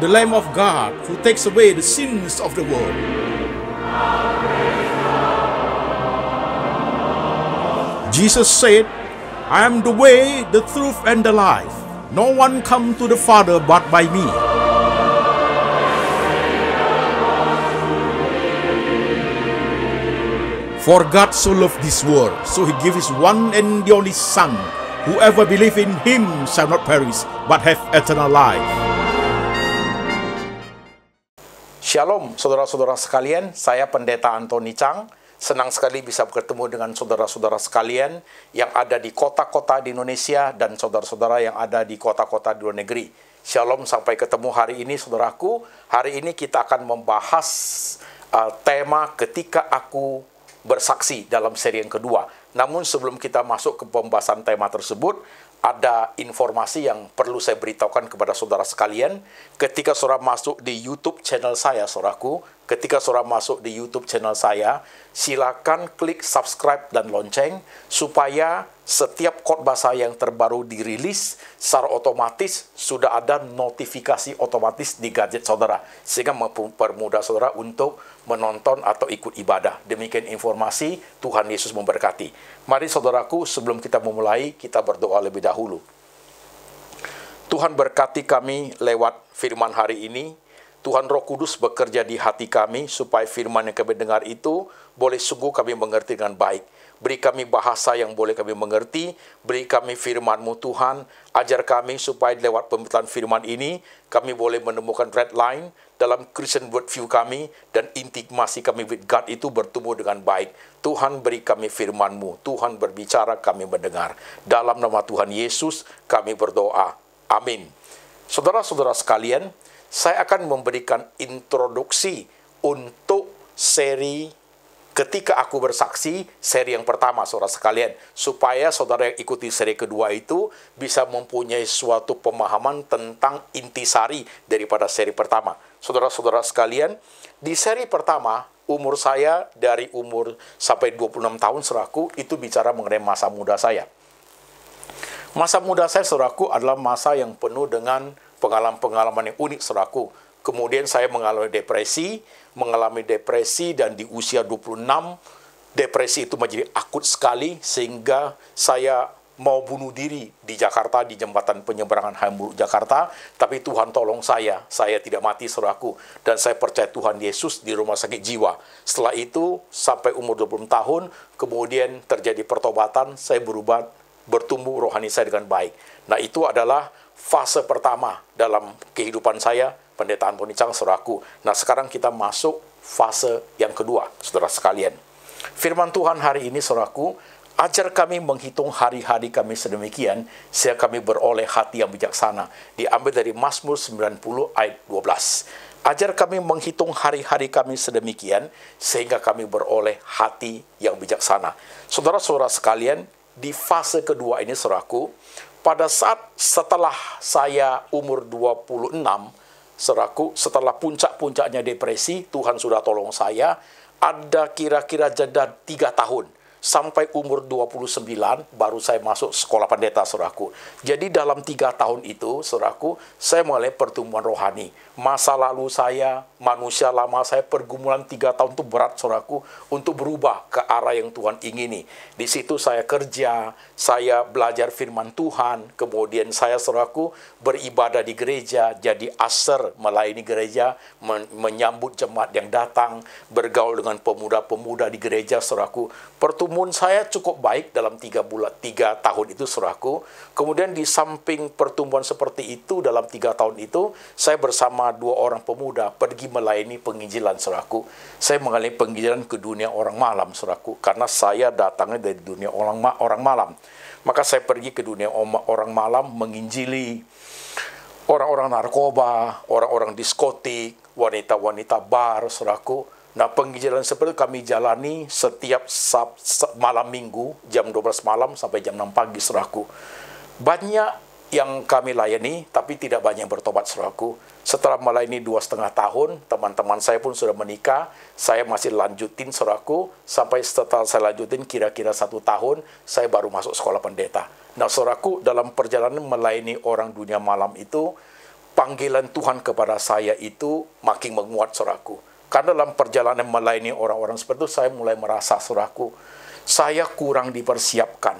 the Lamb of God who takes away the sins of the world. Jesus said, I am the way, the truth, and the life. No one comes to the Father but by me. For God so loved this world, so he gave his one and the only Son. Whoever believes in him shall not perish, but have eternal life. Shalom saudara-saudara sekalian, saya Pendeta Antoni Chang. Senang sekali bisa bertemu dengan saudara-saudara sekalian yang ada di kota-kota di Indonesia dan saudara-saudara yang ada di kota-kota di luar negeri. Shalom, sampai ketemu hari ini saudaraku. Hari ini kita akan membahas tema ketika aku bersaksi dalam seri yang kedua. Namun sebelum kita masuk ke pembahasan tema tersebut, ada informasi yang perlu saya beritahukan kepada saudara sekalian. Ketika saudara masuk di YouTube channel saya, saudaraku, ketika saudara masuk di YouTube channel saya, silakan klik subscribe dan lonceng supaya setiap khotbah saya yang terbaru dirilis secara otomatis sudah ada notifikasi otomatis di gadget saudara, sehingga mempermudah saudara untuk menonton atau ikut ibadah. Demikian informasi. Tuhan Yesus memberkati. Mari saudaraku, sebelum kita memulai, kita berdoa lebih dahulu. Tuhan berkati kami lewat firman hari ini. Tuhan Roh Kudus bekerja di hati kami supaya firman yang kami dengar itu boleh sungguh kami mengerti dengan baik. Beri kami bahasa yang boleh kami mengerti. Beri kami firman-Mu Tuhan. Ajar kami supaya lewat pemberitaan firman ini kami boleh menemukan red line dalam Christian worldview kami, dan intimasi kami with God itu bertumbuh dengan baik. Tuhan, beri kami firman-Mu. Tuhan berbicara, kami mendengar. Dalam nama Tuhan Yesus kami berdoa. Amin. Saudara-saudara sekalian, saya akan memberikan introduksi untuk seri Ketika Aku Bersaksi, seri yang pertama, saudara sekalian, supaya saudara yang ikuti seri kedua itu bisa mempunyai suatu pemahaman tentang intisari daripada seri pertama. Saudara-saudara sekalian, di seri pertama, umur saya dari umur sampai 26 tahun, saudaraku, itu bicara mengenai masa muda saya. Masa muda saya, saudaraku, adalah masa yang penuh dengan pengalaman-pengalaman yang unik, saudaraku. Kemudian saya mengalami depresi, dan di usia 26, depresi itu menjadi akut sekali, sehingga saya mau bunuh diri di Jakarta, di jembatan penyeberangan Hamburg, Jakarta. Tapi Tuhan tolong saya tidak mati, saudaraku. Dan saya percaya Tuhan Yesus di rumah sakit jiwa. Setelah itu, sampai umur 20 tahun, kemudian terjadi pertobatan, saya berubah, bertumbuh rohani saya dengan baik. Nah, itu adalah fase pertama dalam kehidupan saya, Pendeta Antoni Chang, saudaraku. Nah, sekarang kita masuk fase yang kedua, saudara sekalian. Firman Tuhan hari ini, saudaraku, ajar kami menghitung hari-hari kami sedemikian, sehingga kami beroleh hati yang bijaksana. Diambil dari Mazmur 90 ayat 12. Ajar kami menghitung hari-hari kami sedemikian, sehingga kami beroleh hati yang bijaksana. Saudara-saudara sekalian, di fase kedua ini, saudaraku, pada saat setelah saya umur 26, saudaraku, setelah puncak-puncaknya depresi, Tuhan sudah tolong saya, ada kira-kira jeda 3 tahun. Sampai umur 29, baru saya masuk sekolah pendeta, saudaraku. Jadi dalam 3 tahun itu, saudaraku, saya mulai pertumbuhan rohani. Masa lalu saya, manusia lama saya, pergumulan 3 tahun itu berat, saudaraku, untuk berubah ke arah yang Tuhan ingini. Di situ saya kerja, saya belajar firman Tuhan, kemudian saya, saudaraku, beribadah di gereja, jadi usher, melayani gereja, menyambut jemaat yang datang, bergaul dengan pemuda-pemuda di gereja, saudaraku. Pertumbuhan saya cukup baik dalam 3 tahun itu, saudaraku. Kemudian di samping pertumbuhan seperti itu dalam 3 tahun itu, saya bersama 2 orang pemuda pergi melayani penginjilan, saudaraku. Saya mengalami penginjilan ke dunia orang malam, saudaraku, karena saya datangnya dari dunia orang malam. Maka saya pergi ke dunia orang malam menginjili orang-orang narkoba, orang-orang diskotik, wanita-wanita bar, saudaraku. Nah, penginjilan seperti itu kami jalani setiap malam minggu, jam 12 malam sampai jam 6 pagi, saudaraku. Banyak yang kami layani, tapi tidak banyak yang bertobat, saudaraku. Setelah melayani 2,5 tahun, teman-teman saya pun sudah menikah. Saya masih lanjutin, saudaraku. Sampai setelah saya lanjutin kira-kira 1 tahun, saya baru masuk sekolah pendeta. Nah, saudaraku, dalam perjalanan melayani orang dunia malam itu, panggilan Tuhan kepada saya itu makin menguat, saudaraku. Karena dalam perjalanan melayani orang-orang seperti itu, saya mulai merasa, saudaraku, saya kurang dipersiapkan.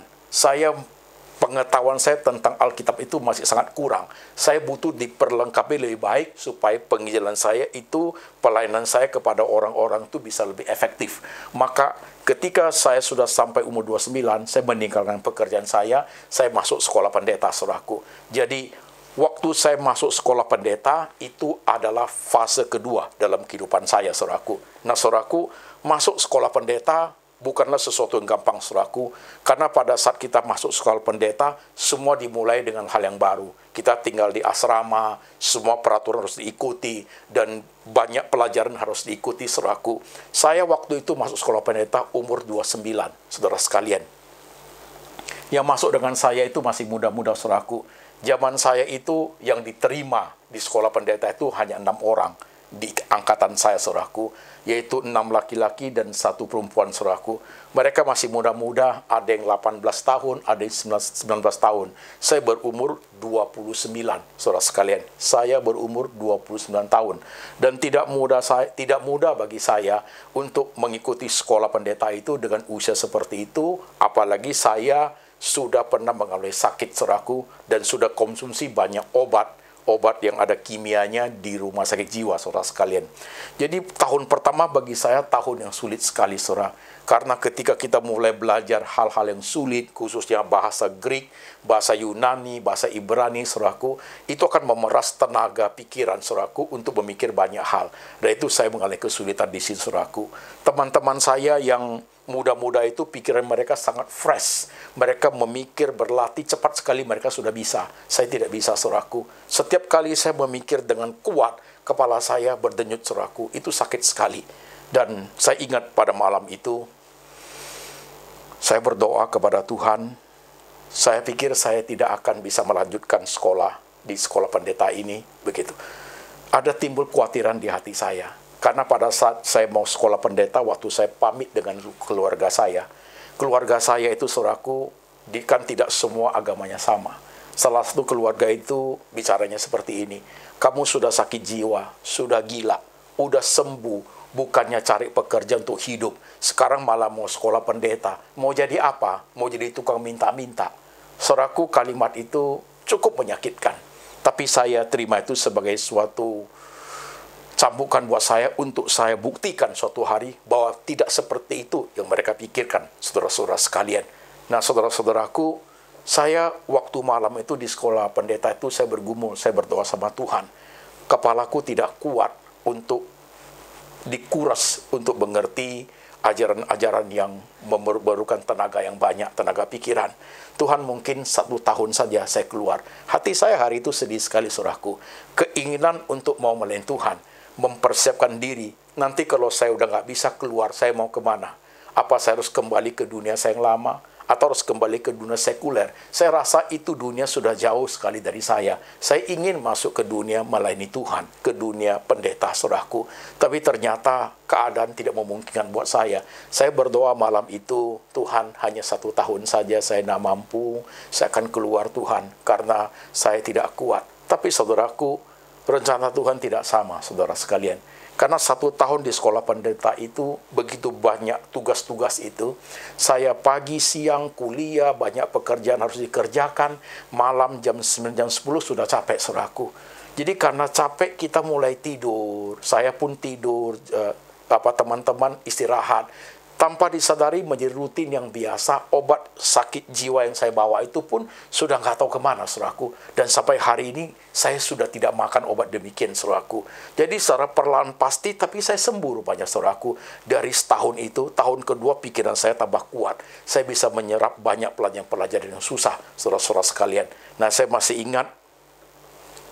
Pengetahuan saya tentang Alkitab itu masih sangat kurang. Saya butuh diperlengkapi lebih baik supaya penginjilan saya itu, pelayanan saya kepada orang-orang itu bisa lebih efektif. Maka ketika saya sudah sampai umur 29, saya meninggalkan pekerjaan saya masuk sekolah pendeta, saudaraku. Jadi, waktu saya masuk sekolah pendeta, itu adalah fase kedua dalam kehidupan saya, saudaraku. Nah, saudaraku, masuk sekolah pendeta bukanlah sesuatu yang gampang, saudaraku. Karena pada saat kita masuk sekolah pendeta, semua dimulai dengan hal yang baru. Kita tinggal di asrama, semua peraturan harus diikuti, dan banyak pelajaran harus diikuti, saudaraku. Saya waktu itu masuk sekolah pendeta umur 29, saudara sekalian. Yang masuk dengan saya itu masih muda-muda, saudaraku. Zaman saya itu yang diterima di sekolah pendeta itu hanya 6 orang di angkatan saya, saudaraku, yaitu 6 laki-laki dan 1 perempuan, saudaraku. Mereka masih muda-muda, ada yang 18 tahun, ada yang 19 tahun. Saya berumur 29, saudara sekalian. Saya berumur 29 tahun. Dan tidak mudah bagi saya untuk mengikuti sekolah pendeta itu dengan usia seperti itu, apalagi saya sudah pernah mengalami sakit, saudaraku, dan sudah konsumsi banyak obat yang ada kimianya di rumah sakit jiwa, saudara sekalian. Jadi tahun pertama bagi saya tahun yang sulit sekali, saudara. Karena ketika kita mulai belajar hal-hal yang sulit, khususnya bahasa Greek, bahasa Yunani, bahasa Ibrani, saudaraku, itu akan memeras tenaga pikiran, saudaraku, untuk memikir banyak hal. Dan itu saya mengalami kesulitan di sini, saudaraku. Teman-teman saya yang muda-muda itu pikiran mereka sangat fresh. Mereka memikir, berlatih cepat sekali, mereka sudah bisa. Saya tidak bisa, saudaraku. Setiap kali saya memikir dengan kuat, kepala saya berdenyut, saudaraku. Itu sakit sekali. Dan saya ingat pada malam itu, saya berdoa kepada Tuhan. Saya pikir saya tidak akan bisa melanjutkan sekolah di sekolah pendeta ini. Begitu. Ada timbul kekhawatiran di hati saya. Karena pada saat saya mau sekolah pendeta, waktu saya pamit dengan keluarga saya itu, saudaraku, kan tidak semua agamanya sama. Salah satu keluarga itu bicaranya seperti ini, kamu sudah sakit jiwa, sudah gila, udah sembuh, bukannya cari pekerjaan untuk hidup, sekarang malah mau sekolah pendeta, mau jadi apa? Mau jadi tukang minta-minta. Saudaraku, kalimat itu cukup menyakitkan, tapi saya terima itu sebagai suatu cambukan buat saya untuk saya buktikan suatu hari bahwa tidak seperti itu yang mereka pikirkan, saudara-saudara sekalian. Nah, saudara-saudaraku, saya waktu malam itu di sekolah pendeta itu saya bergumul, saya berdoa sama Tuhan. Kepalaku tidak kuat untuk dikuras untuk mengerti ajaran-ajaran yang memerlukan tenaga yang banyak, tenaga pikiran. Tuhan, mungkin 1 tahun saja saya keluar. Hati saya hari itu sedih sekali, saudaraku. Keinginan untuk mau melayani Tuhan, mempersiapkan diri. Nanti kalau saya udah nggak bisa keluar, saya mau kemana? Apa saya harus kembali ke dunia saya yang lama? Atau harus kembali ke dunia sekuler? Saya rasa itu dunia sudah jauh sekali dari saya. Saya ingin masuk ke dunia melayani Tuhan, ke dunia pendeta, saudaraku. Tapi ternyata keadaan tidak memungkinkan buat saya. Saya berdoa malam itu, Tuhan, hanya 1 tahun saja saya tidak mampu. Saya akan keluar, Tuhan, karena saya tidak kuat. Tapi saudaraku, rencana Tuhan tidak sama, saudara sekalian. Karena 1 tahun di sekolah pendeta itu, begitu banyak tugas-tugas itu. Saya pagi, siang, kuliah, banyak pekerjaan harus dikerjakan. Malam jam 9, jam 10 sudah capek, saudaraku. Jadi karena capek kita mulai tidur. Saya pun tidur, teman-teman istirahat. Tanpa disadari menjadi rutin yang biasa, obat sakit jiwa yang saya bawa itu pun sudah nggak tahu kemana, saudaraku. Dan sampai hari ini, saya sudah tidak makan obat demikian, saudaraku. Jadi secara perlahan pasti, tapi saya sembuh rupanya, saudaraku. Dari setahun itu, tahun kedua pikiran saya tambah kuat. Saya bisa menyerap banyak pelajaran yang susah, saudara-saudara sekalian. Nah, saya masih ingat,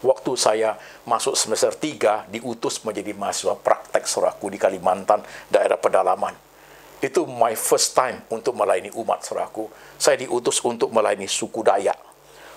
waktu saya masuk semester 3, diutus menjadi mahasiswa praktek, saudaraku, di Kalimantan, daerah pedalaman. Itu my first time untuk melayani umat, saudaraku. Saya diutus untuk melayani suku Dayak.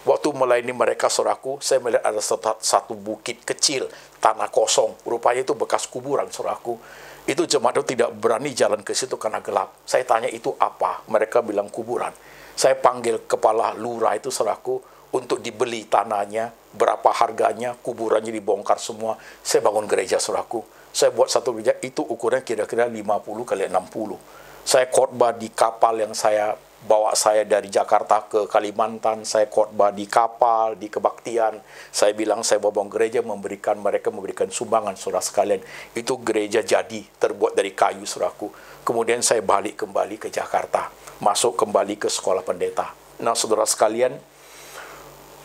Waktu melayani mereka, saudaraku, saya melihat ada satu bukit kecil, tanah kosong. Rupanya itu bekas kuburan, saudaraku. Itu jemaat itu tidak berani jalan ke situ karena gelap. Saya tanya itu apa? Mereka bilang kuburan. Saya panggil kepala lurah itu, saudaraku, untuk dibeli tanahnya, berapa harganya, kuburannya dibongkar semua. Saya bangun gereja, saudaraku. Saya buat satu gereja, itu ukurannya kira-kira 50 kali 60. Saya khotbah di kapal yang saya bawa saya dari Jakarta ke Kalimantan. Saya khotbah di kapal, di kebaktian. Saya bilang saya bangun gereja, mereka memberikan sumbangan, saudara sekalian. Itu gereja jadi, terbuat dari kayu, saudaraku. Kemudian saya balik kembali ke Jakarta, masuk kembali ke sekolah pendeta. Nah, saudara sekalian,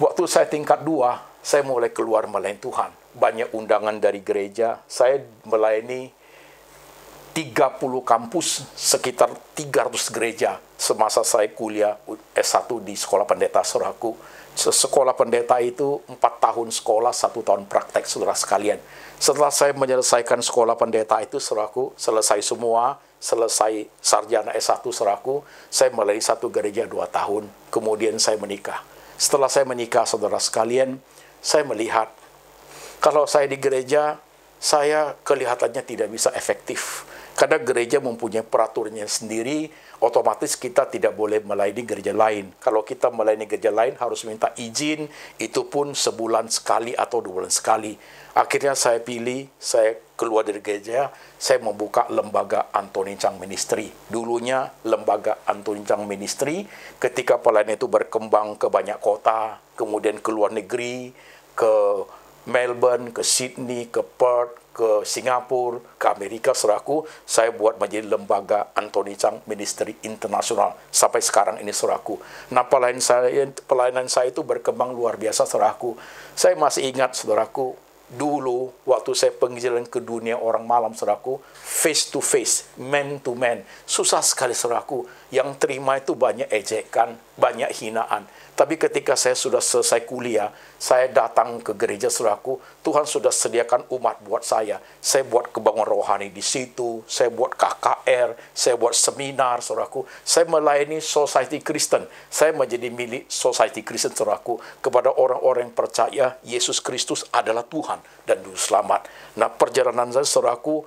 waktu saya tingkat 2, saya mulai keluar melayani Tuhan. Banyak undangan dari gereja. Saya melayani 30 kampus, sekitar 300 gereja semasa saya kuliah S1 di sekolah pendeta, saudaraku. Sekolah pendeta itu 4 tahun sekolah, 1 tahun praktek, saudara sekalian. Setelah saya menyelesaikan sekolah pendeta itu, saudaraku, selesai semua, selesai sarjana S1, saudaraku, saya melayani satu gereja 2 tahun. Kemudian saya menikah. Setelah saya menikah, saudara sekalian, saya melihat kalau saya di gereja, saya kelihatannya tidak bisa efektif. Karena gereja mempunyai peraturannya sendiri, otomatis kita tidak boleh melayani gereja lain. Kalau kita melayani gereja lain, harus minta izin, itu pun sebulan sekali atau 2 bulan sekali. Akhirnya saya pilih, saya keluar dari gereja, saya membuka lembaga Antoni Chang Ministry. Dulunya lembaga Antoni Chang Ministry, ketika pelayanan itu berkembang ke banyak kota, kemudian ke luar negeri, ke Melbourne, ke Sydney, ke Perth, ke Singapura, ke Amerika, saudaraku, saya buat menjadi lembaga Antoni Chang Ministry Internasional sampai sekarang ini, saudaraku. Nah, pelayanan saya itu berkembang luar biasa, saudaraku. Saya masih ingat, saudaraku, dulu waktu saya penginjilan ke dunia orang malam, saudaraku, face to face, man to man, susah sekali, saudaraku. Yang terima itu banyak ejekan, banyak hinaan. Tapi ketika saya sudah selesai kuliah, saya datang ke gereja, saudaraku. Tuhan sudah sediakan umat buat saya. Saya buat kebangunan rohani di situ. Saya buat KKR. Saya buat seminar, saudaraku. Saya melayani Society Kristen. Saya menjadi milik Society Kristen, saudaraku. Kepada orang-orang yang percaya Yesus Kristus adalah Tuhan dan Juru Selamat. Nah, perjalanan saya, saudaraku,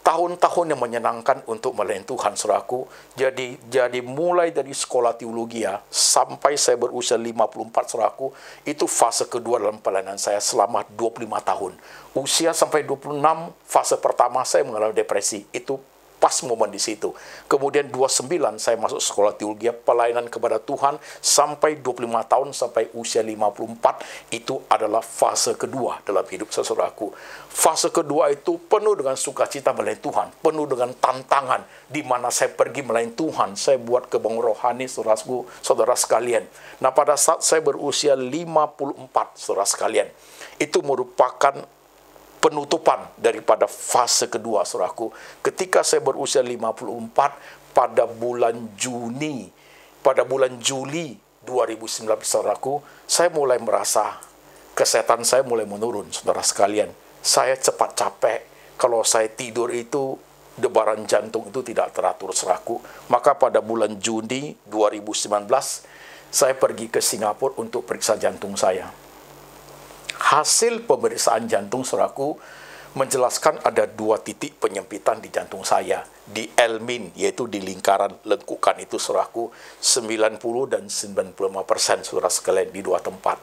tahun-tahun yang menyenangkan untuk melayani Tuhan, saudaraku. Jadi mulai dari sekolah teologi sampai saya berusia 54, saudaraku, itu fase kedua dalam pelayanan saya selama 25 tahun. Usia sampai 26, fase pertama saya mengalami depresi. Itu pas momen di situ. Kemudian 29 saya masuk sekolah teologi, pelayanan kepada Tuhan sampai 25 tahun sampai usia 54, itu adalah fase kedua dalam hidup saudaraku. Fase kedua itu penuh dengan sukacita melayani Tuhan, penuh dengan tantangan di mana saya pergi melayani Tuhan, saya buat kebangunan rohani, saudaraku, saudara sekalian. Nah, pada saat saya berusia 54, saudara sekalian, itu merupakan penutupan daripada fase kedua, saudaraku. Ketika saya berusia 54, pada bulan Juli 2019, saudaraku, saya mulai merasa kesehatan saya mulai menurun, saudara sekalian. Saya cepat capek. Kalau saya tidur itu, debaran jantung itu tidak teratur, saudaraku. Maka pada bulan Juni 2019, saya pergi ke Singapura untuk periksa jantung saya. Hasil pemeriksaan jantung, saudaraku, menjelaskan ada 2 titik penyempitan di jantung saya. Di Elmin, yaitu di lingkaran lengkukan itu, saudaraku, 90 dan 95%, saudara sekalian, di 2 tempat.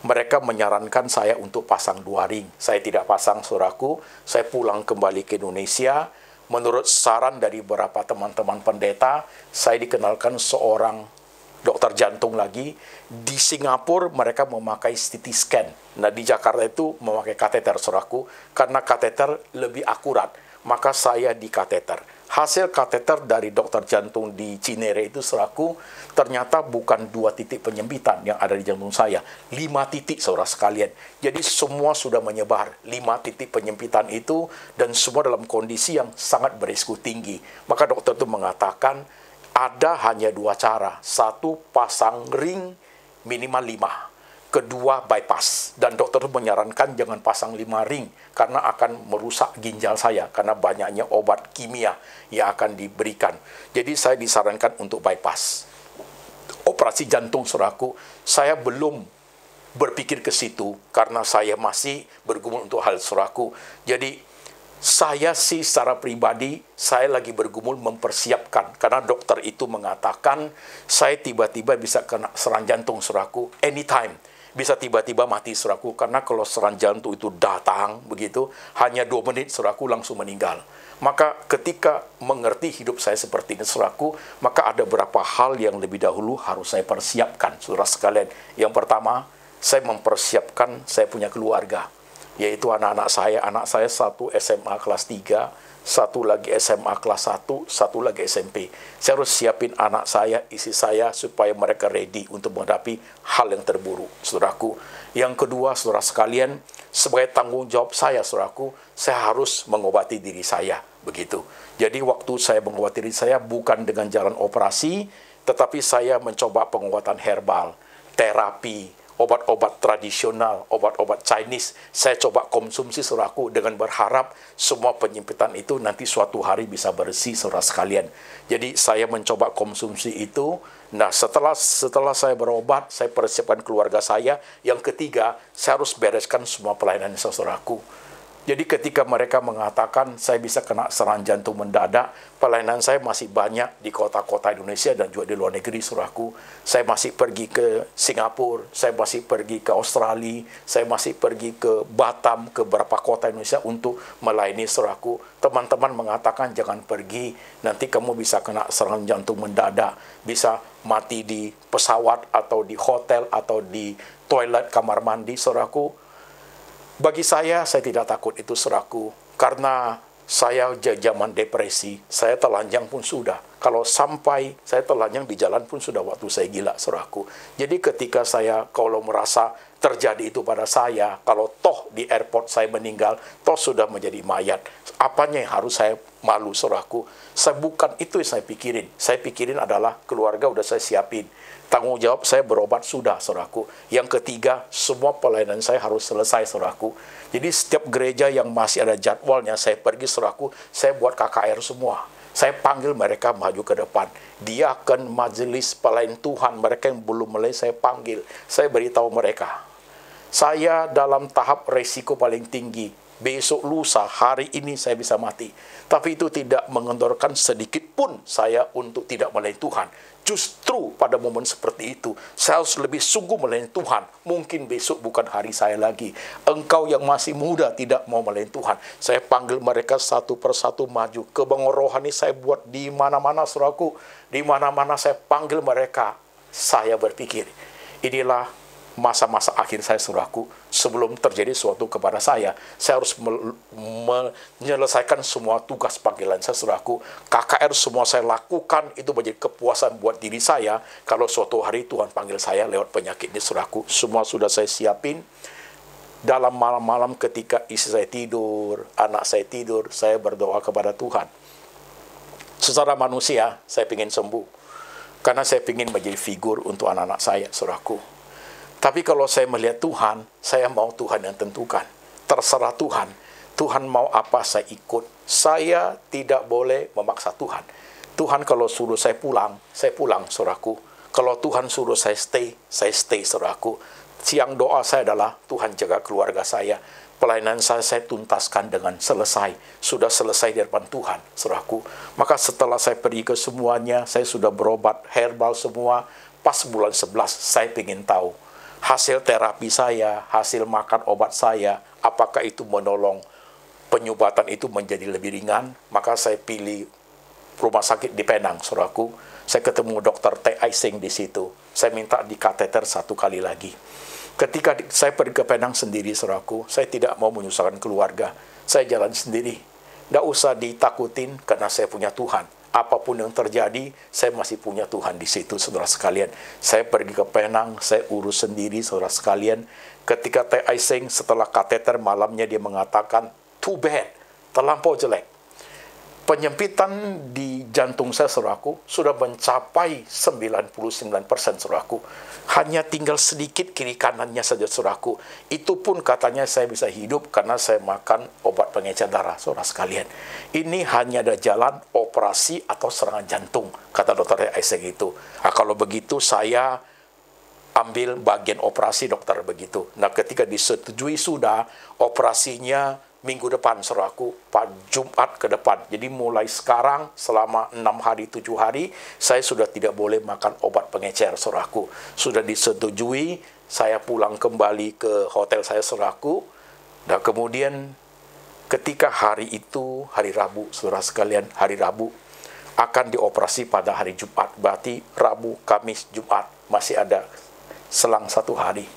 Mereka menyarankan saya untuk pasang 2 ring. Saya tidak pasang, saudaraku. Saya pulang kembali ke Indonesia. Menurut saran dari beberapa teman-teman pendeta, saya dikenalkan seorang dokter jantung lagi. Di Singapura mereka memakai CT scan. Nah, di Jakarta itu memakai kateter, saudaraku, karena kateter lebih akurat. Maka saya di kateter. Hasil kateter dari dokter jantung di Cinere itu, saudaraku, ternyata bukan 2 titik penyempitan yang ada di jantung saya, 5 titik, saudara sekalian. Jadi semua sudah menyebar, 5 titik penyempitan itu, dan semua dalam kondisi yang sangat berisiko tinggi. Maka dokter itu mengatakan, ada hanya 2 cara. 1, pasang ring minimal 5. Kedua, bypass. Dan dokter menyarankan jangan pasang 5 ring karena akan merusak ginjal saya karena banyaknya obat kimia yang akan diberikan. Jadi saya disarankan untuk bypass. Operasi jantung, saudaraku, saya belum berpikir ke situ karena saya masih bergumul untuk hal, saudaraku. Jadi saya sih secara pribadi, saya lagi bergumul mempersiapkan. Karena dokter itu mengatakan, saya tiba-tiba bisa kena serangan jantung, saudaraku, anytime. bisa tiba-tiba mati saudaraku, karena kalau serangan jantung itu datang begitu, hanya 2 menit saudaraku langsung meninggal. Maka ketika mengerti hidup saya seperti ini saudaraku, maka ada beberapa hal yang lebih dahulu harus saya persiapkan saudara sekalian. Yang pertama, saya mempersiapkan saya punya keluarga, yaitu anak saya satu SMA kelas 3, satu lagi SMA kelas 1, satu lagi SMP. Saya harus siapin anak saya, istri saya, supaya mereka ready untuk menghadapi hal yang terburuk, saudaraku. Yang kedua, saudara sekalian, sebagai tanggung jawab saya, saudaraku, saya harus mengobati diri saya, begitu. Jadi waktu saya mengobati diri saya bukan dengan jalan operasi, tetapi saya mencoba pengobatan herbal, terapi, obat-obat tradisional, obat-obat Chinese. Saya coba konsumsi saudaraku dengan berharap semua penyempitan itu nanti suatu hari bisa bersih saudara sekalian. Jadi saya mencoba konsumsi itu. Nah, setelah saya berobat, saya persiapkan keluarga saya. Yang ketiga, saya harus bereskan semua pelayanan saudaraku. Jadi ketika mereka mengatakan saya bisa kena serangan jantung mendadak, pelayanan saya masih banyak di kota-kota Indonesia dan juga di luar negeri, saudaraku. Saya masih pergi ke Singapura, saya masih pergi ke Australia, saya masih pergi ke Batam, ke beberapa kota Indonesia untuk melayani, saudaraku. Teman-teman mengatakan jangan pergi, nanti kamu bisa kena serangan jantung mendadak, bisa mati di pesawat atau di hotel atau di toilet kamar mandi, saudaraku. Bagi saya tidak takut itu saudaraku, karena saya zaman depresi, saya telanjang pun sudah. Kalau sampai saya telanjang di jalan pun sudah waktu saya gila, saudaraku. Jadi ketika saya kalau merasa terjadi itu pada saya, kalau toh di airport saya meninggal, toh sudah menjadi mayat, apanya yang harus saya malu, saudaraku? Saya bukan itu yang saya pikirin. Saya pikirin adalah keluarga udah saya siapin. Tanggung jawab saya berobat sudah, saudaraku. Yang ketiga, semua pelayanan saya harus selesai, saudaraku. Jadi setiap gereja yang masih ada jadwalnya, saya pergi, saudaraku, saya buat KKR semua. Saya panggil mereka maju ke depan. Diaken, majelis, pelayan Tuhan, mereka yang belum mulai saya panggil. Saya beritahu mereka, saya dalam tahap resiko paling tinggi. Besok lusa, hari ini saya bisa mati. Tapi itu tidak mengendorkan sedikit pun saya untuk tidak melayani Tuhan. Justru pada momen seperti itu, saya harus lebih sungguh melayani Tuhan. Mungkin besok bukan hari saya lagi. Engkau yang masih muda tidak mau melayani Tuhan. Saya panggil mereka satu persatu maju. Kebanggaan rohani saya buat di mana-mana, saudaraku. Di mana-mana saya panggil mereka. Saya berpikir, inilah masa-masa akhir saya, saudaraku. Sebelum terjadi sesuatu kepada saya harus menyelesaikan semua tugas panggilan saya, saudaraku. KKR semua saya lakukan, itu menjadi kepuasan buat diri saya. Kalau suatu hari Tuhan panggil saya lewat penyakit ini, saudaraku, semua sudah saya siapin. Dalam malam-malam ketika istri saya tidur, anak saya tidur, saya berdoa kepada Tuhan. Secara manusia, saya ingin sembuh. Karena saya ingin menjadi figur untuk anak-anak saya, saudaraku. Tapi kalau saya melihat Tuhan, saya mau Tuhan yang tentukan. Terserah Tuhan. Tuhan mau apa saya ikut. Saya tidak boleh memaksa Tuhan. Tuhan kalau suruh saya pulang, saudaraku. Kalau Tuhan suruh saya stay, saudaraku. Siang doa saya adalah, Tuhan jaga keluarga saya. Pelayanan saya tuntaskan dengan selesai. Sudah selesai di depan Tuhan, saudaraku. Maka setelah saya pergi ke semuanya, saya sudah berobat herbal semua. Pas bulan 11, saya ingin tahu hasil terapi saya, hasil makan obat saya, apakah itu menolong penyobatan itu menjadi lebih ringan. Maka saya pilih rumah sakit di Penang, saudaraku. Saya ketemu Dr. T.I. Singh di situ. Saya minta di kateter 1 kali lagi. Ketika saya pergi ke Penang sendiri, saudaraku, saya tidak mau menyusahkan keluarga. Saya jalan sendiri. Tidak usah ditakutin karena saya punya Tuhan. Apapun yang terjadi, saya masih punya Tuhan di situ, saudara sekalian. Saya pergi ke Penang, saya urus sendiri, saudara sekalian. Ketika T.I. Singh setelah kateter malamnya dia mengatakan, too bad, terlampau jelek. Penyempitan di jantung saya, saudaraku, sudah mencapai 99%, saudaraku. Hanya tinggal sedikit kiri kanannya saja, saudaraku. Itu pun katanya saya bisa hidup karena saya makan obat pengencer darah, saudara sekalian. Ini hanya ada jalan operasi atau serangan jantung, kata dokter Isaac itu. Nah, kalau begitu saya ambil bagian operasi, dokter, begitu. Nah, ketika disetujui sudah, operasinya minggu depan, saudaraku, Jumat ke depan. Jadi mulai sekarang selama 6 hari, 7 hari, saya sudah tidak boleh makan obat pengecer, saudaraku. Sudah disetujui, saya pulang kembali ke hotel saya, saudaraku. Dan kemudian ketika hari itu, hari Rabu, saudara sekalian, hari Rabu, akan dioperasi pada hari Jumat. Berarti Rabu, Kamis, Jumat, masih ada selang 1 hari.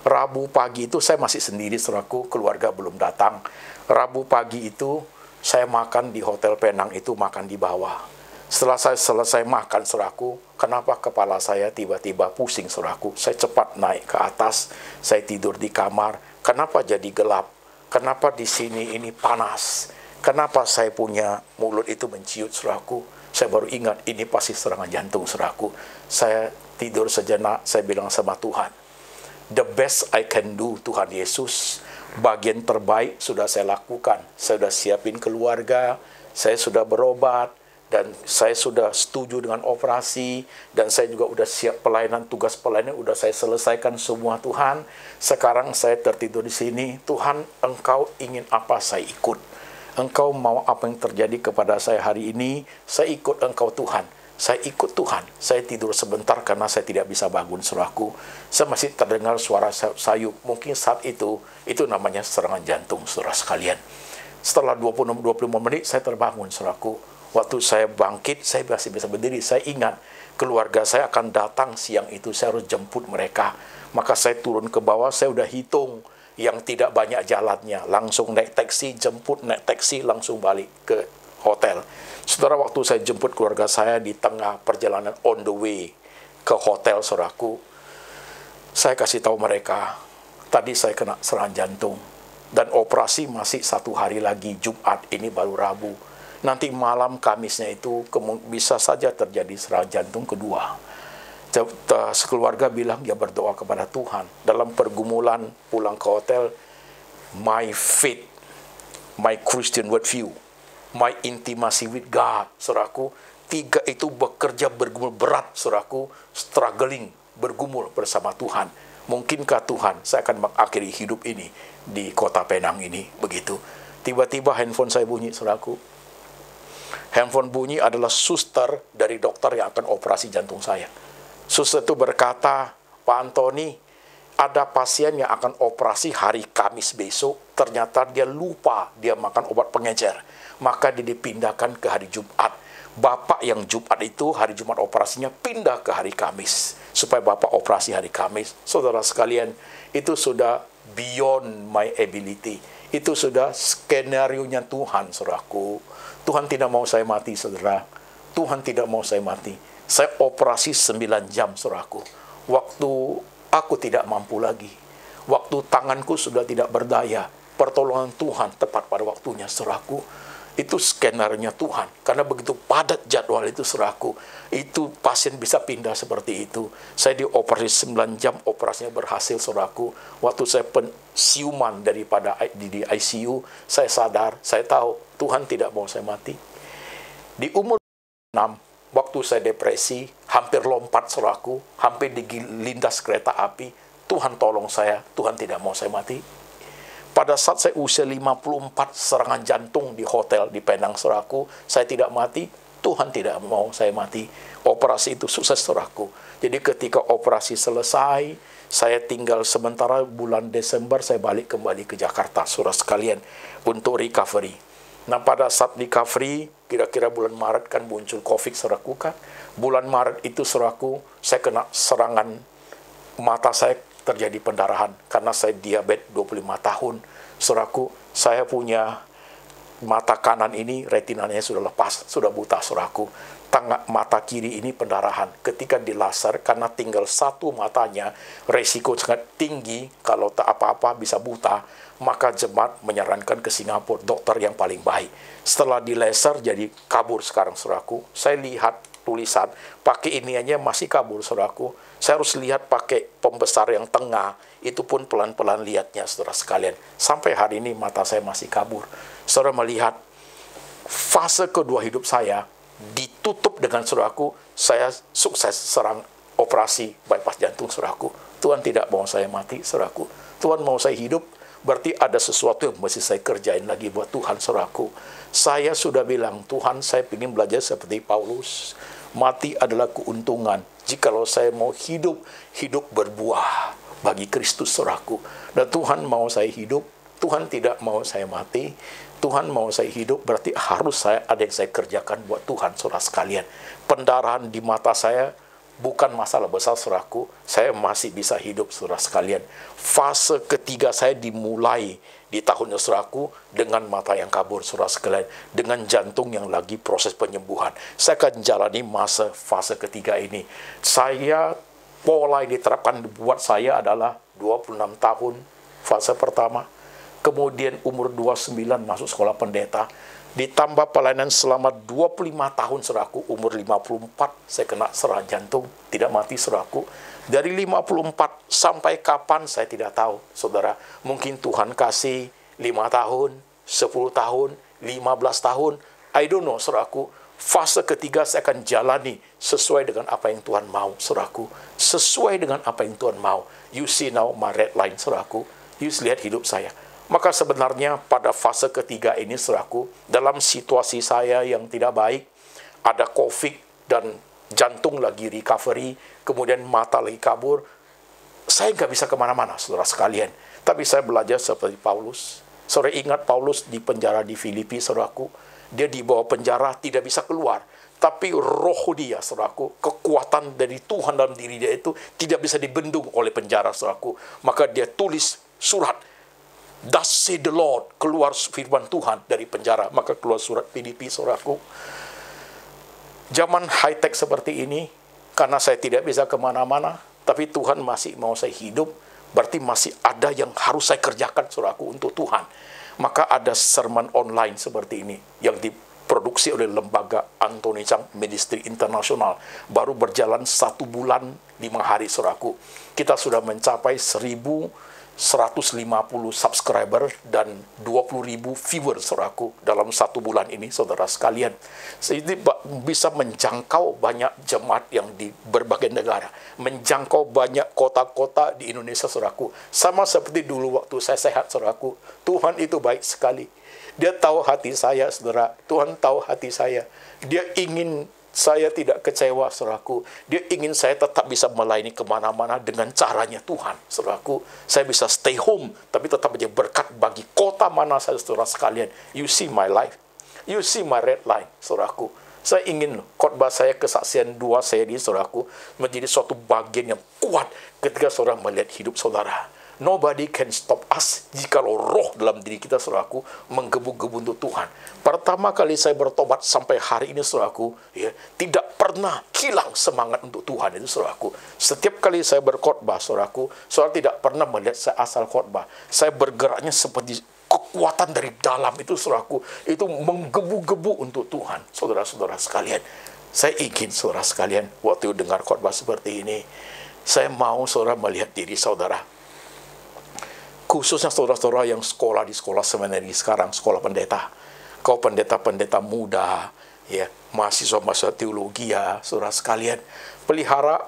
Rabu pagi itu saya masih sendiri, saudaraku, keluarga belum datang. Rabu pagi itu saya makan di Hotel Penang itu, makan di bawah. Setelah saya selesai makan, saudaraku, kenapa kepala saya tiba-tiba pusing, saudaraku? Saya cepat naik ke atas, saya tidur di kamar. Kenapa jadi gelap? Kenapa di sini ini panas? Kenapa saya punya mulut itu menciut, saudaraku? Saya baru ingat, ini pasti serangan jantung, saudaraku. Saya tidur sejenak, saya bilang sama Tuhan, the best I can do, Tuhan Yesus. Bagian terbaik sudah saya lakukan. Saya sudah siapin keluarga, saya sudah berobat, dan saya sudah setuju dengan operasi, dan saya juga sudah siap pelayanan, tugas pelayanan sudah saya selesaikan semua, Tuhan. Sekarang saya tertidur di sini. Tuhan, Engkau ingin apa, saya ikut. Engkau mau apa yang terjadi kepada saya hari ini, saya ikut Engkau, Tuhan. Saya ikut Tuhan. Saya tidur sebentar karena saya tidak bisa bangun, saudaraku. Saya masih terdengar suara sayup. Mungkin saat itu namanya serangan jantung, saudara sekalian. Setelah 25 menit saya terbangun, saudaraku. Waktu saya bangkit, saya masih bisa berdiri. Saya ingat keluarga saya akan datang siang itu. Saya harus jemput mereka. Maka saya turun ke bawah, saya udah hitung yang tidak banyak jalannya. Langsung naik taksi, jemput, naik taksi, langsung balik ke hotel. Saudara, waktu saya jemput keluarga saya di tengah perjalanan on the way ke hotel, saudaraku, saya kasih tahu mereka, tadi saya kena serangan jantung. Dan operasi masih 1 hari lagi, Jumat, ini baru Rabu. Nanti malam Kamisnya itu bisa saja terjadi serangan jantung kedua. Sekeluarga bilang, ya berdoa kepada Tuhan. Dalam pergumulan pulang ke hotel, my faith, my Christian worldview, my intimacy with God, saudaraku, 3 itu bekerja bergumul berat, saudaraku, struggling, bergumul bersama Tuhan. Mungkinkah Tuhan, saya akan mengakhiri hidup ini di kota Penang ini, begitu. Tiba-tiba handphone saya bunyi, saudaraku. Handphone bunyi adalah suster dari dokter yang akan operasi jantung saya. Suster itu berkata, Pak Antoni, ada pasien yang akan operasi hari Kamis besok, ternyata dia lupa dia makan obat pengecer. Maka dia dipindahkan ke hari Jumat. Bapak yang Jumat itu, hari Jumat operasinya pindah ke hari Kamis. Supaya Bapak operasi hari Kamis. Saudara sekalian, itu sudah beyond my ability. Itu sudah skenario-nya Tuhan, saudaraku. Tuhan tidak mau saya mati, saudara. Tuhan tidak mau saya mati. Saya operasi 9 jam, saudaraku. Waktu aku tidak mampu lagi. Waktu tanganku sudah tidak berdaya. Pertolongan Tuhan tepat pada waktunya, saudaraku. Itu skenario Tuhan. Karena begitu padat jadwal itu, saudaraku. Itu pasien bisa pindah seperti itu. Saya dioperasi 9 jam, operasinya berhasil, saudaraku. Waktu saya pensiuman daripada di ICU, saya sadar, saya tahu Tuhan tidak mau saya mati. Di umur 6, waktu saya depresi, hampir lompat, saudaraku, hampir dilindas kereta api, Tuhan tolong saya, Tuhan tidak mau saya mati. Pada saat saya usia 54, serangan jantung di hotel di Penang, saudaraku, saya tidak mati, Tuhan tidak mau saya mati. Operasi itu sukses, saudaraku. Jadi ketika operasi selesai, saya tinggal sementara bulan Desember, saya balik kembali ke Jakarta, saudara sekalian, untuk recovery. Nah, pada saat recovery, kira-kira bulan Maret kan muncul COVID, saudaraku kan. Bulan Maret itu, saudaraku, saya kena serangan mata, saya terjadi pendarahan karena saya diabetes 25 tahun. Saudaraku, saya punya mata kanan ini retinanya sudah lepas, sudah buta, saudaraku. Mata kiri ini pendarahan. Ketika dilaser karena tinggal 1 matanya, resiko sangat tinggi kalau tak apa-apa bisa buta. Maka jemaat menyarankan ke Singapura, dokter yang paling baik. Setelah dilaser jadi kabur sekarang, saudaraku. Saya lihat tulisan, pakai ini aja masih kabur, saudaraku. Saya harus lihat pakai pembesar yang tengah, itu pun pelan-pelan lihatnya, saudara sekalian. Sampai hari ini mata saya masih kabur. Saudara melihat fase kedua hidup saya ditutup dengan, saudaraku, saya sukses serang operasi bypass jantung, saudaraku. Tuhan tidak mau saya mati, saudaraku. Tuhan mau saya hidup, berarti ada sesuatu yang mesti saya kerjain lagi buat Tuhan, saudaraku. Saya sudah bilang, Tuhan, saya ingin belajar seperti Paulus. Mati adalah keuntungan. Jikalau saya mau hidup, hidup berbuah bagi Kristus, saudaraku. Dan Tuhan mau saya hidup, Tuhan tidak mau saya mati. Tuhan mau saya hidup, berarti harus ada yang saya kerjakan buat Tuhan, saudara sekalian. Pendarahan di mata saya bukan masalah besar, saudaraku. Saya masih bisa hidup, saudara sekalian. Fase ketiga saya dimulai di tahunnya, saudaraku, dengan mata yang kabur, saudara sekalian. Dengan jantung yang lagi proses penyembuhan. Saya akan jalani fase ketiga ini. Pola yang diterapkan buat saya adalah 26 tahun, fase pertama. Kemudian umur 29 masuk sekolah pendeta. Ditambah pelayanan selama 25 tahun, saudaraku. Umur 54 saya kena serangan jantung, tidak mati, saudaraku. Dari 54 sampai kapan saya tidak tahu, saudara. Mungkin Tuhan kasih 5 tahun, 10 tahun, 15 tahun. I don't know, saudaraku. Fase ketiga saya akan jalani sesuai dengan apa yang Tuhan mau, saudaraku. Sesuai dengan apa yang Tuhan mau. You see now my red line, saudaraku. You lihat hidup saya. Maka sebenarnya pada fase ketiga ini, saudaraku, dalam situasi saya yang tidak baik, ada COVID dan jantung lagi recovery, kemudian mata lagi kabur, saya nggak bisa kemana-mana, saudara sekalian. Tapi saya belajar seperti Paulus. Saudara ingat Paulus di penjara di Filipi, saudaraku. Dia di bawah penjara, tidak bisa keluar. Tapi roh dia, saudaraku, kekuatan dari Tuhan dalam diri dia itu tidak bisa dibendung oleh penjara, saudaraku. Maka dia tulis surat, Thus say the Lord, keluar firman Tuhan dari penjara. Maka keluar surat Filipi, saudaraku. Zaman high-tech seperti ini, karena saya tidak bisa kemana-mana, tapi Tuhan masih mau saya hidup, berarti masih ada yang harus saya kerjakan, saudaraku, untuk Tuhan. Maka ada sermon online seperti ini, yang diproduksi oleh lembaga Anthony Chang Ministry International. Baru berjalan 1 bulan 5 hari, saudaraku. Kita sudah mencapai 1.150 subscriber dan 20.000 viewers, saudaraku, dalam 1 bulan ini, saudara sekalian. Jadi bisa menjangkau banyak jemaat yang di berbagai negara, menjangkau banyak kota-kota di Indonesia, saudaraku. Sama seperti dulu waktu saya sehat, saudaraku. Tuhan itu baik sekali. Dia tahu hati saya, saudara. Tuhan tahu hati saya. Dia ingin saya tidak kecewa, saudaraku. Dia ingin saya tetap bisa melayani kemana-mana dengan caranya Tuhan, saudaraku. Saya bisa stay home, tapi tetap menjadi berkat bagi kota mana saja, saudara sekalian. You see my life. You see my red line, saudaraku. Saya ingin khotbah saya, kesaksian 2 seri, saudaraku, menjadi suatu bagian yang kuat ketika saudara melihat hidup saudara. Nobody can stop us jika roh dalam diri kita, saudaraku, menggebu-gebu untuk Tuhan. Pertama kali saya bertobat sampai hari ini, saudaraku, ya, tidak pernah hilang semangat untuk Tuhan itu, saudaraku. Setiap kali saya berkhotbah, saudaraku, saudara tidak pernah melihat saya asal khotbah. Saya bergeraknya seperti kekuatan dari dalam itu, saudaraku, itu menggebu-gebu untuk Tuhan, saudara-saudara sekalian. Saya ingin, saudara sekalian, waktu dengar khotbah seperti ini, saya mau saudara melihat diri saudara. Khususnya saudara-saudara yang sekolah di sekolah seminari sekarang, sekolah pendeta. Kau pendeta-pendeta muda, ya, mahasiswa-mahasiswa teologi, ya, saudara sekalian. Pelihara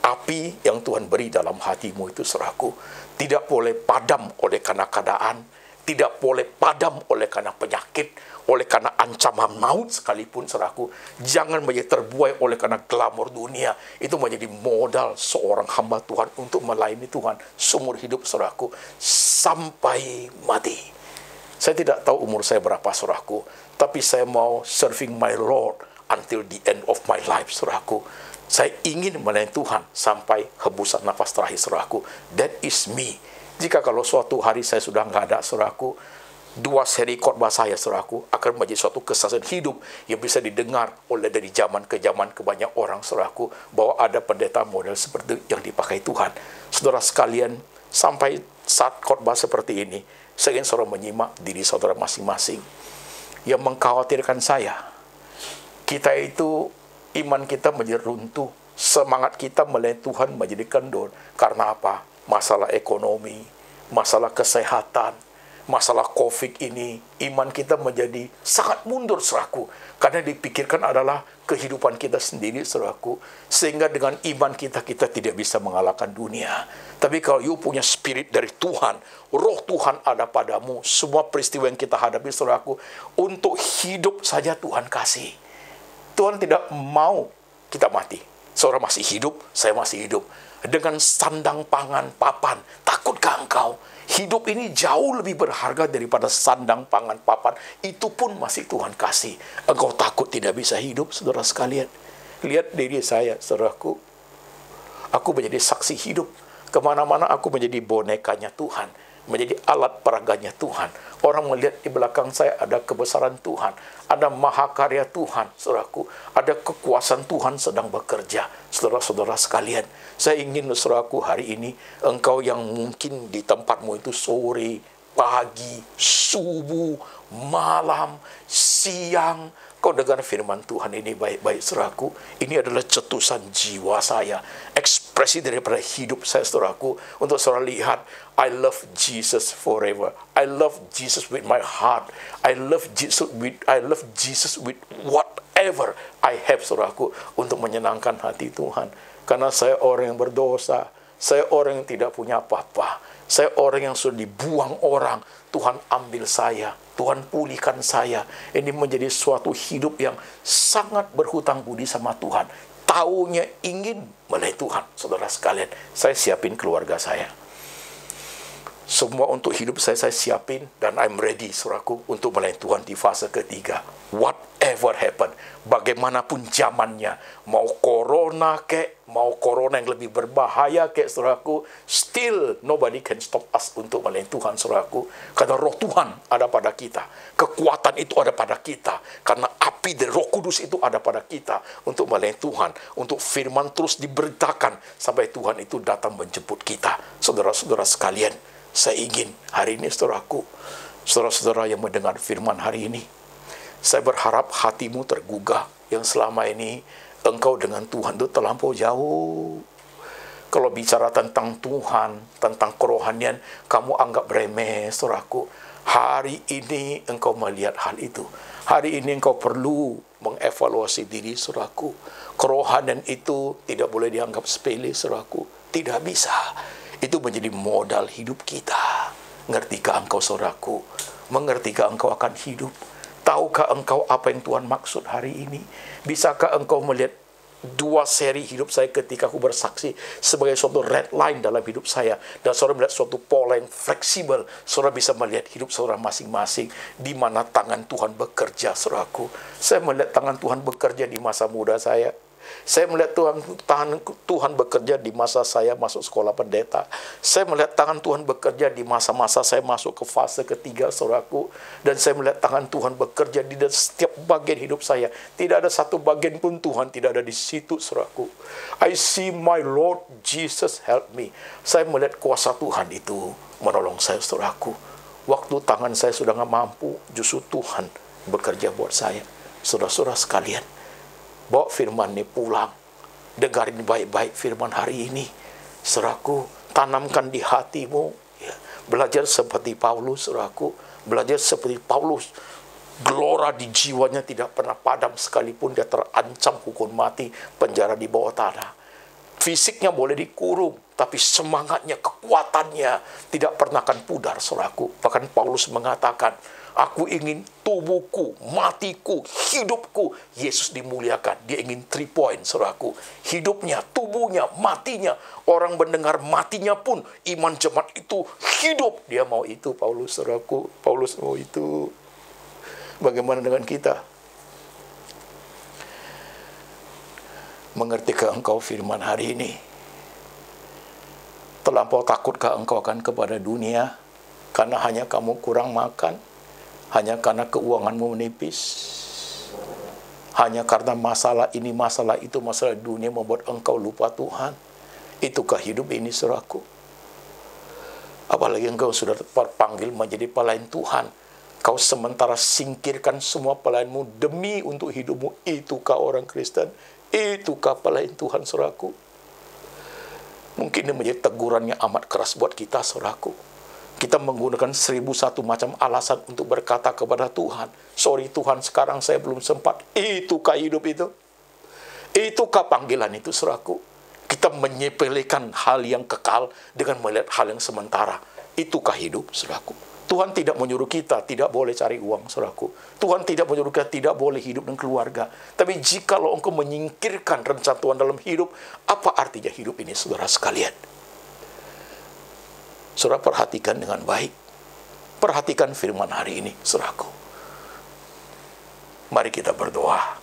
api yang Tuhan beri dalam hatimu itu, saudaraku. Tidak boleh padam oleh karena keadaan, tidak boleh padam oleh karena penyakit, oleh karena ancaman maut sekalipun, saudaraku. Jangan menjadi terbuai oleh karena glamor dunia. Itu menjadi modal seorang hamba Tuhan untuk melayani Tuhan seumur hidup, saudaraku, sampai mati. Saya tidak tahu umur saya berapa, saudaraku, tapi saya mau serving my Lord until the end of my life, saudaraku. Saya ingin melayani Tuhan sampai hebusan nafas terakhir, saudaraku. That is me. Jika kalau suatu hari saya sudah nggak ada, saudaraku, 2 seri khotbah saya, saudaraku, akan menjadi suatu kesaksian hidup yang bisa didengar oleh dari zaman ke banyak orang, saudaraku, bahwa ada pendeta model seperti yang dipakai Tuhan. Saudara sekalian, sampai saat khotbah seperti ini, saya ingin saudara menyimak diri saudara masing-masing. Yang mengkhawatirkan saya, kita itu, iman kita menjadi runtuh, semangat kita melayani Tuhan menjadi kendor. Karena apa? Masalah ekonomi, masalah kesehatan, masalah COVID ini, iman kita menjadi sangat mundur, saudaraku. Karena dipikirkan adalah kehidupan kita sendiri, saudaraku. Sehingga dengan iman kita tidak bisa mengalahkan dunia. Tapi kalau you punya spirit dari Tuhan, roh Tuhan ada padamu, semua peristiwa yang kita hadapi, saudaraku, untuk hidup saja Tuhan kasih. Tuhan tidak mau kita mati. Saudara masih hidup, saya masih hidup. Dengan sandang pangan papan, takutkah engkau? Hidup ini jauh lebih berharga daripada sandang pangan papan. Itu pun masih Tuhan kasih. Engkau takut tidak bisa hidup, saudara sekalian? Lihat diri saya, saudaraku. Aku menjadi saksi hidup. Kemana-mana aku menjadi bonekanya Tuhan. Menjadi alat peraganya Tuhan. Orang melihat di belakang saya ada kebesaran Tuhan. Ada mahakarya Tuhan, saudaraku. Ada kekuasaan Tuhan sedang bekerja. Saudara-saudara sekalian, saya ingin, saudaraku, hari ini, engkau yang mungkin di tempatmu itu sore, pagi, subuh, malam, siang, kau dengar firman Tuhan ini baik-baik, saudaraku. Ini adalah cetusan jiwa saya, ekspresi daripada hidup saya, saudaraku. Untuk saudara lihat, I love Jesus forever. I love Jesus with my heart. I love Jesus with whatever I have, saudaraku, untuk menyenangkan hati Tuhan. Karena saya orang yang berdosa, saya orang yang tidak punya apa-apa, saya orang yang sudah dibuang orang. Tuhan ambil saya, Tuhan pulihkan saya. Ini menjadi suatu hidup yang sangat berhutang budi sama Tuhan. Taunya ingin melayani Tuhan, saudara sekalian. Saya siapin keluarga saya. Semua untuk hidup saya siapin, dan I'm ready, saudaraku, untuk melayani Tuhan di fase ketiga. Whatever happen, bagaimanapun zamannya, mau corona kek, mau corona yang lebih berbahaya kek, saudaraku, still nobody can stop us untuk melayani Tuhan, saudaraku. Karena roh Tuhan ada pada kita, kekuatan itu ada pada kita, karena api dari Roh Kudus itu ada pada kita untuk melayani Tuhan, untuk firman terus diberitakan sampai Tuhan itu datang menjemput kita. Saudara-saudara sekalian, saya ingin hari ini, saudaraku, saudara-saudara yang mendengar firman hari ini, saya berharap hatimu tergugah yang selama ini engkau dengan Tuhan itu terlampau jauh. Kalau bicara tentang Tuhan, tentang kerohanian, kamu anggap remeh, saudaraku. Hari ini engkau melihat hal itu. Hari ini engkau perlu mengevaluasi diri, saudaraku. Kerohanian itu tidak boleh dianggap sepele, saudaraku. Tidak bisa. Itu menjadi modal hidup kita. Ngertikah engkau, saudaraku? Mengertikah engkau akan hidup? Tahukah engkau apa yang Tuhan maksud hari ini? Bisakah engkau melihat dua seri hidup saya ketika aku bersaksi sebagai suatu red line dalam hidup saya, dan saudara melihat suatu pola yang fleksibel? Saudara bisa melihat hidup saudara masing-masing, di mana tangan Tuhan bekerja, saudaraku. Saya melihat tangan Tuhan bekerja di masa muda saya. Saya melihat tangan Tuhan bekerja di masa saya masuk sekolah pendeta. Saya melihat tangan Tuhan bekerja di masa-masa saya masuk ke fase ketiga, saudaraku. Dan saya melihat tangan Tuhan bekerja di setiap bagian hidup saya. Tidak ada satu bagian pun Tuhan tidak ada di situ, saudaraku. I see my Lord Jesus help me. Saya melihat kuasa Tuhan itu menolong saya, saudaraku. Waktu tangan saya sudah nggak mampu, justru Tuhan bekerja buat saya. Saudara-saudara sekalian, bawa firman ini pulang. Dengarin baik-baik firman hari ini. Saudaraku, tanamkan di hatimu. Ya, belajar seperti Paulus, saudaraku. Belajar seperti Paulus. Gelora di jiwanya tidak pernah padam, sekalipun dia terancam hukum mati, penjara di bawah tanah. Fisiknya boleh dikurung, tapi semangatnya, kekuatannya tidak pernah akan pudar, saudaraku. Bahkan Paulus mengatakan, aku ingin tubuhku, matiku, hidupku, Yesus dimuliakan. Dia ingin 3 point, saudaraku. Hidupnya, tubuhnya, matinya. Orang mendengar matinya pun, iman jemaat itu hidup. Dia mau itu, Paulus, saudaraku. Paulus mau itu. Bagaimana dengan kita? Mengertikah engkau firman hari ini? Terlampau takutkah engkau akan kepada dunia? Karena hanya kamu kurang makan? Hanya karena keuanganmu menipis? Hanya karena masalah ini, masalah itu, masalah dunia membuat engkau lupa Tuhan? Itukah hidup ini, saudaraku? Apalagi engkau sudah terpanggil menjadi pelayan Tuhan. Kau sementara singkirkan semua pelayanmu demi untuk hidupmu. Itukah orang Kristen? Itukah pelayan Tuhan, saudaraku? Mungkin ini menjadi teguran yang amat keras buat kita, saudaraku. Kita menggunakan 1001 macam alasan untuk berkata kepada Tuhan, sorry Tuhan, sekarang saya belum sempat. Itukah hidup itu? Itukah panggilan itu, saudaraku? Kita menyepelekan hal yang kekal dengan melihat hal yang sementara. Itukah hidup, saudaraku? Tuhan tidak menyuruh kita tidak boleh cari uang, saudaraku. Tuhan tidak menyuruh kita tidak boleh hidup dengan keluarga. Tapi jikalau engkau menyingkirkan rencana Tuhan dalam hidup, apa artinya hidup ini, saudara sekalian? Saudara perhatikan dengan baik. Perhatikan firman hari ini, saudaraku. Mari kita berdoa.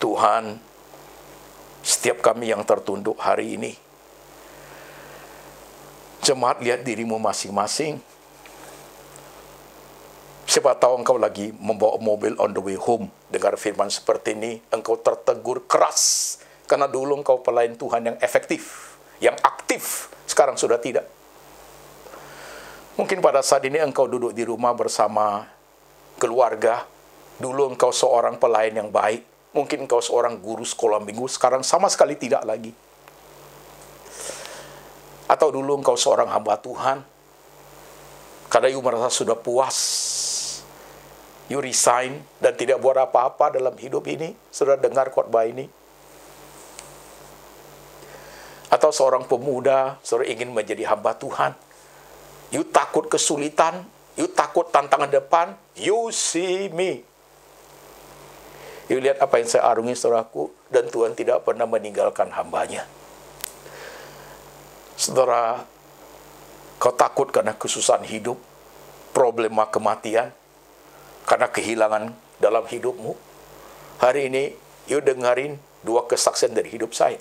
Tuhan, setiap kami yang tertunduk hari ini, jemaat lihat dirimu masing-masing. Siapa tahu engkau lagi membawa mobil on the way home. Dengar firman seperti ini, engkau tertegur keras. Karena dulu engkau pelayan Tuhan yang efektif, yang aktif. Sekarang sudah tidak. Mungkin pada saat ini engkau duduk di rumah bersama keluarga. Dulu engkau seorang pelayan yang baik. Mungkin engkau seorang guru sekolah minggu. Sekarang sama sekali tidak lagi. Atau dulu engkau seorang hamba Tuhan. Karena you merasa sudah puas. You resign dan tidak buat apa-apa dalam hidup ini. Sudah dengar khotbah ini. Atau seorang pemuda, saudara ingin menjadi hamba Tuhan. You takut kesulitan, you takut tantangan depan, you see me. You lihat apa yang saya arungi, saudaraku, dan Tuhan tidak pernah meninggalkan hambanya. Saudara, kau takut karena kesusahan hidup, problema kematian, karena kehilangan dalam hidupmu. Hari ini, you dengarin 2 kesaksian dari hidup saya.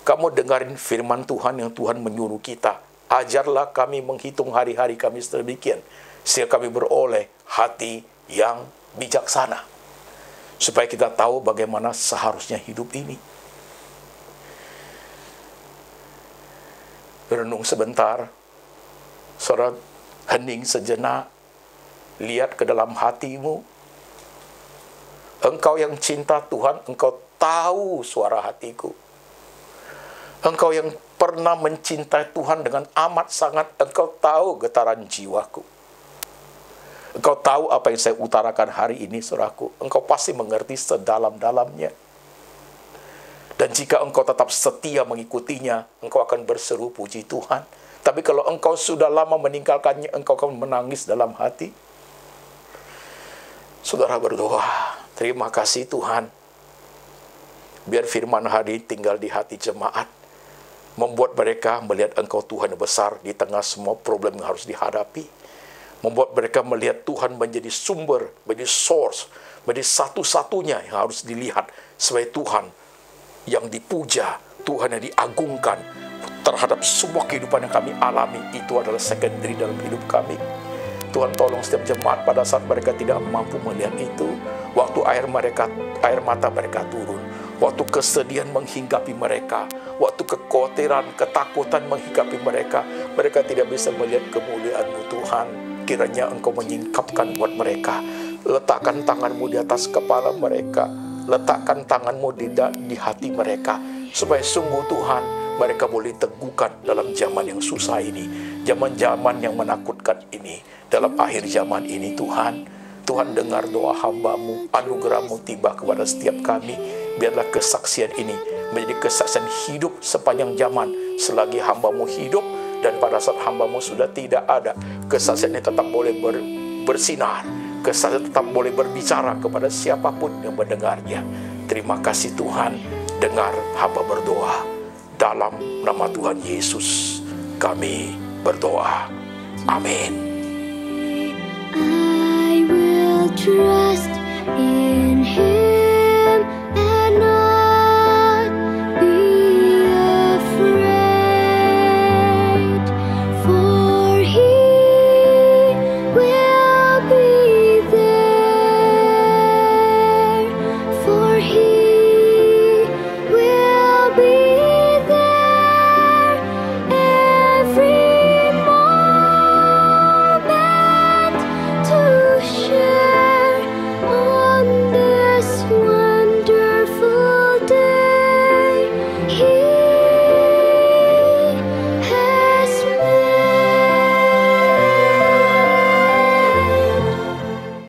Kamu dengarin firman Tuhan yang Tuhan menyuruh kita. Ajarlah kami menghitung hari-hari kami sedemikian, sehingga kami beroleh hati yang bijaksana. Supaya kita tahu bagaimana seharusnya hidup ini. Renung sebentar. Saudara, hening sejenak. Lihat ke dalam hatimu. Engkau yang cinta Tuhan, engkau tahu suara hatiku. Engkau yang pernah mencintai Tuhan dengan amat sangat, engkau tahu getaran jiwaku. Engkau tahu apa yang saya utarakan hari ini, saudaraku. Engkau pasti mengerti sedalam-dalamnya. Dan jika engkau tetap setia mengikutinya, engkau akan berseru puji Tuhan. Tapi kalau engkau sudah lama meninggalkannya, engkau akan menangis dalam hati. Saudara berdoa, terima kasih Tuhan. Biar firman hari tinggal di hati jemaat. Membuat mereka melihat engkau Tuhan yang besar di tengah semua problem yang harus dihadapi. Membuat mereka melihat Tuhan menjadi sumber, menjadi source, menjadi satu-satunya yang harus dilihat sebagai Tuhan yang dipuja, Tuhan yang diagungkan terhadap semua kehidupan yang kami alami. Itu adalah secondary dalam hidup kami. Tuhan tolong setiap jemaat pada saat mereka tidak mampu melihat itu. Waktu air mata mereka turun. Waktu kesedihan menghinggapi mereka, waktu kekhawatiran, ketakutan menghinggapi mereka, mereka tidak bisa melihat kemuliaan-Mu Tuhan. Kiranya Engkau menyingkapkan buat mereka. Letakkan tangan-Mu di atas kepala mereka. Letakkan tangan-Mu di hati mereka. Supaya sungguh Tuhan, mereka boleh teguhkan dalam zaman yang susah ini. Zaman-zaman yang menakutkan ini. Dalam akhir zaman ini Tuhan. Tuhan dengar doa hamba-Mu, anugerah-Mu tiba kepada setiap kami. Biarlah kesaksian ini menjadi kesaksian hidup sepanjang zaman. Selagi hamba-Mu hidup dan pada saat hamba-Mu sudah tidak ada, kesaksian ini tetap boleh bersinar. Kesaksian tetap boleh berbicara kepada siapapun yang mendengarnya. Terima kasih Tuhan, dengar hamba berdoa. Dalam nama Tuhan Yesus kami berdoa. Amin. I will try.